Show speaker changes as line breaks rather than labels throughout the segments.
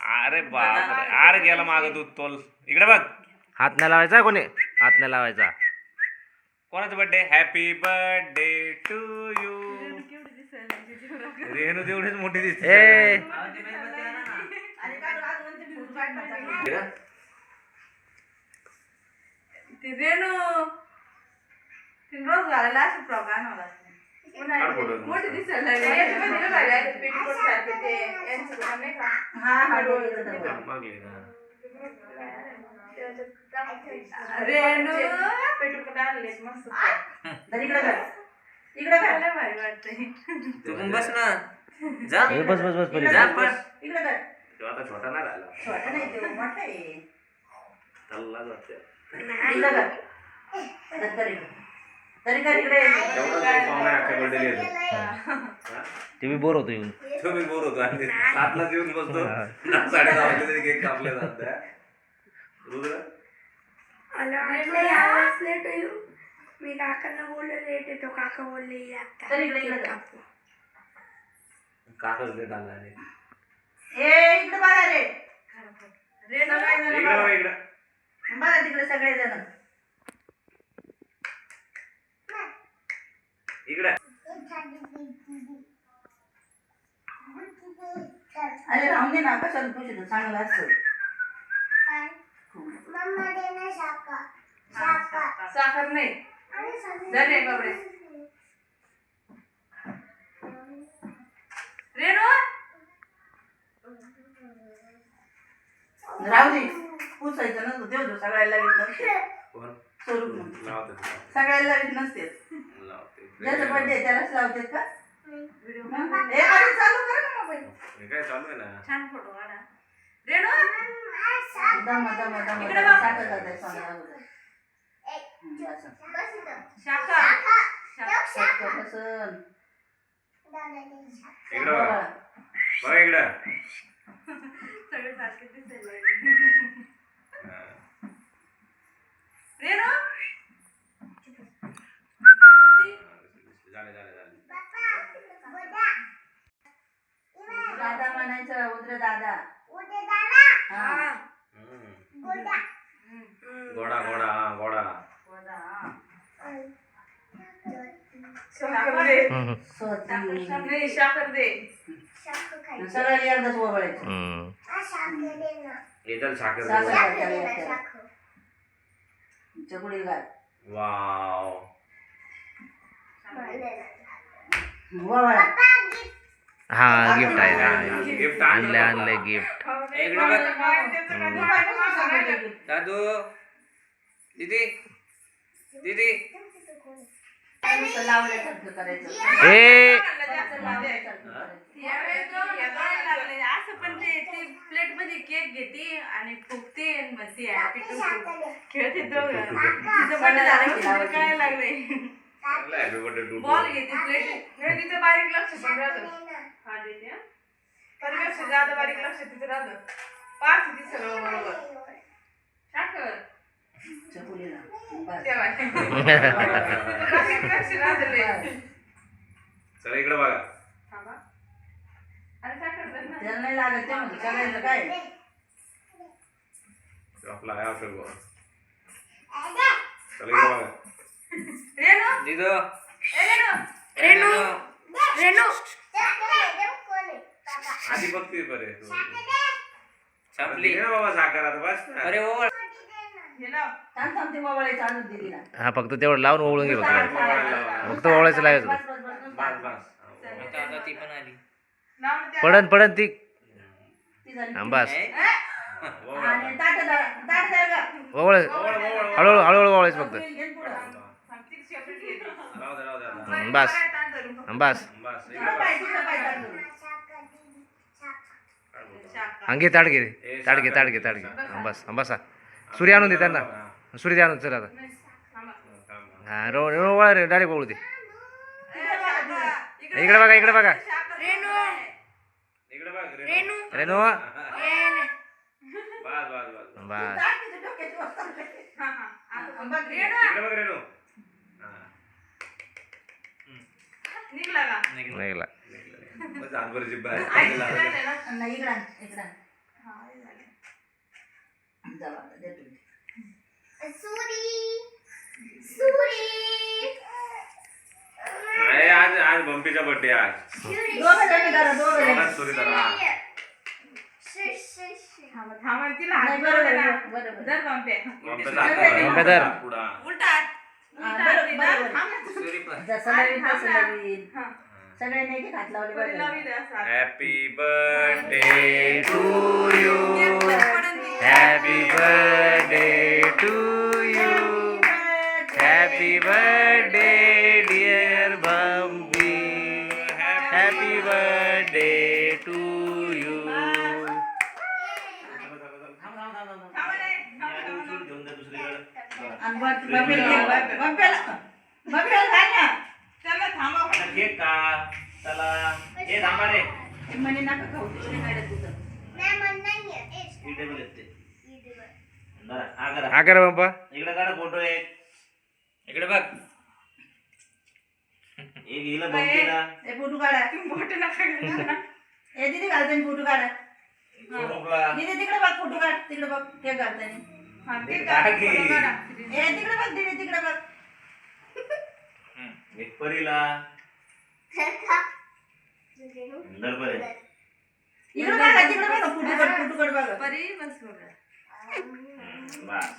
अरे बापरे, अरे गेला माग दूध तोल. इकडे बघ, हात नाही लावायचा कोणी, हात नाही लावायचा. कोणाचा birthday? Happy birthday to you. Renu तेवढीच मोठी दिसते.
रेणू रोज घालायला असं फ्रॉक आणावं मोठी दिसायला रेणू पेटीकोट आणले मस्त. इकडे खायला भारी वाटतंय.
तू बस ना, जा
बस बस बस पहिले
जा बस.
इकडे कर.
तो आता छोटा नाही राहिला,
छोटा नाही तो मोठा आहे.
चालला जाते.
इकडे कर. तरी कर इकडे.
तुम्ही बोर होतो येऊन,
तुम्ही बोर होतो आणि 7ला येऊन बसतो, 10:30 वाजले तरी केक कापले जात. रुद्र
मी काकांना बोललो लेट येतो, काका बोलले
काकच लेट आला.
इकडे बघा रे.
इकडे
बघा तिकडे सगळे जण.
इकडे.
अरे राहून दे ना, कशाला तुझी चांगलं असतं. साखर नाही धने बाबडे. रेणू राहू दे, पुसायचं नसतं तेवढं सगळ्याला लावित नसते. स्वरूप सगळ्याला लावित नसते. ज्याचा बर्थडे त्यालाच लावतात का? चालू कर ना मोबाईल.
काय चालू आहे ना,
छान फोटो काढा. रेणू दमा दमा दमा
इकडे बघ.
साखर जाते सोन्या अगोदर.
इकडे बघा, बघा इकडे.
सगळे सारखे दिसायला रेणू
झाले झाले झाले.
दादा म्हणायचं, उद्र दादा.
गोडा गोडा गोडा.
साखर दे. सगळ्याला एकदाच ओवाळायचं.
येतात साखर.
चकुडी घाल.
वाव.
ओवाळा.
हा गिफ्ट आहे,
गिफ्ट
आणलंय आणलंय गिफ्ट.
दादू दीदी दीदी
लावल्यासारखं करायचं.
ए
असं पण ते प्लेट मध्ये केक घेते आणि फुगते आणि म्हणते हॅपी टू खेळते. काय लागले
हॅपी बर्थडे टू.
बॉल घेते प्लेट. तिचं बारीक लक्ष पण राहतं. हा देते परिवेश जादा बारीक लक्ष तिचं राहतं. पाच ती सगळं बरोबर. साखर
चला इकडे बघा.
त्याला नाही लागत ते म्हणजे सगळ्यांचं काय.
आपला आहे औषध बघा. चला इकडे बघा.
रेणू
दीदो
रेणू रेणू
आधी बघते बरे.
छापली
बाबा साखर आता बस.
अरे ओवळ
थांब ते मोबाईल चालू दे तिला.
हा फक्त तेवढं लावून ओळून घे फक्त, फक्त ओळायचं लावायचं.
बस बस.
आता ती पण आली.
पडन पडन ती.
झाली.
बस
आणि ताट धर ग.
ओवळ, हळूहळू हळूहळू ओळायचं फक्त.
राहू दे राहू दे आता.
बस बस.
बस
अंगे ताट घे, ताट घे ताट घे ताट घे. बस बसा. सूर्य आणून दे त्यांना, सूर्य आणून चल आता. हा रो ओवळा रे, डायरेक्ट ओळू दे. इकडे बघा इकडे बघा.
रेणू
इकडे बघ
रेणू
रेणू
बस बस बस.
बस
इकडे बघ रेणू.
निघला का?
निघाला.
बस हातभर जिब्बा आहे.
नाही इकडं इकडं.
अरे आज आज बंपीचा बर्थडे आज सुरी धरा
थांबा तिला हात बरोबर ना. धर बांपे.
बंपीचा हात
धर.
पुढा
उलटा हात. उलटा हात दे ना. थांब ना.
सुरी पण.
हा.
सगळ्यांनी हात लावले
कोणी लावी दे असा.
Happy birthday to you happy birthday to you happy birthday dear Bumpy happy birthday to you
थांबा रे. चला थांबा.
केक का चला हे थांबा रे
म्हणे नका खाऊ तिकडे गाड्यात तुझं
हा करा बाप्पा
इकडे काढा फोटो एक इकडे बघ एक हिला बंपीला
ए फोटो काढा
मोठं नका करू.
ए दीदी घालतानी फोटो काढा
स्वरूपला
दीदी तिकडे बघ फोटो काढ तिकडे बघ केक घालतानी
हा, ते काढा,
काढ की.
फोटो काढा.
ए तिकडे बघ दीदी तिकडे बघ
एक परीला सुंदर परी
इकडे बघा तिकडे बघा फोटो काढ बघा
परी बस बघा.
बस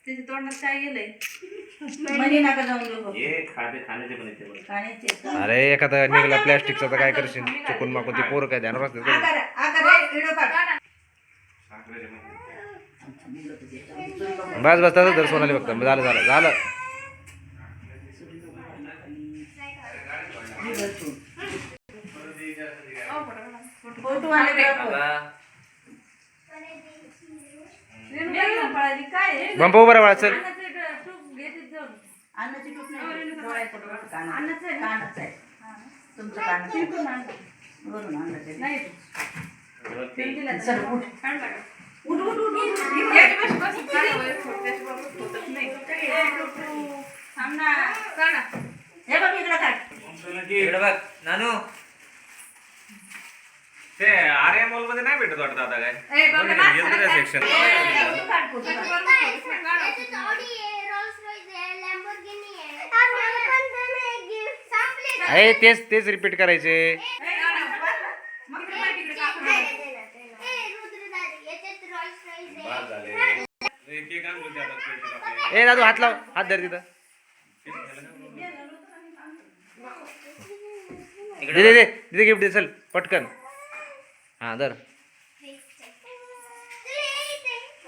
तिच्या तोंडात काय गेलंय.
म्हणे नका जाऊन देऊ
हे खाण्याचे पण येते बघ
खाण्याचे
अरे एखादा निघाला प्लॅस्टिकचा तर काय करशील चुकून माकून ते पोरं काय ध्यान असते
आकार व्हिडिओ काढ
साखरेचे पण
बस बस तसं तर सोनाली बघता झालं झालं झालं
फोटो आले
पळाली काय
बंप उभं राहा चल
अन्नाची टूप नाही अन्नाचं आहे कानाचं आहे तुमचं कानाचं वरून अन्नाचं
नाही
सर उठ उठ उठ उठ
एक बस बस काढा वय त्याच्याबरोबर होतच नाही. थांब ना काढा.
हे बघ इकडे काढ
इकडे बघ नानू
ते आर्या मॉल मध्ये नाही भेटत वाटत आता काय
ए बाबा ना
सेक्शन
फोटो काढ फोटो काढ
अरे तेच तेच रिपीट करायचे
बाद झाले एक एक आणून द्या आता plate आपले.
ए दादू हात लाव हात धर तिथं दे दे दे दे गिफ्ट दे चल पटकन हा धर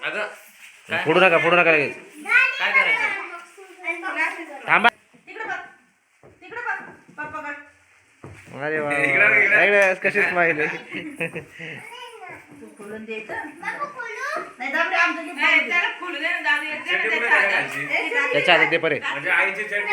अगं
फोडू नका लगेच
काय करायचं
थांबा
तिकडे बघ तिकडे बघ पप्पा काढ
अरे वा
इकडं, इकडं.
इकडं कशीच पाहिले
तू खोलून द्यायचं नाही दाबरे आमचं
त्याला खोलू दे ना दादू.
चटणी पुढे काय घालायची?
त्याच्या हातात दे परे
म्हणजे आईची चटणी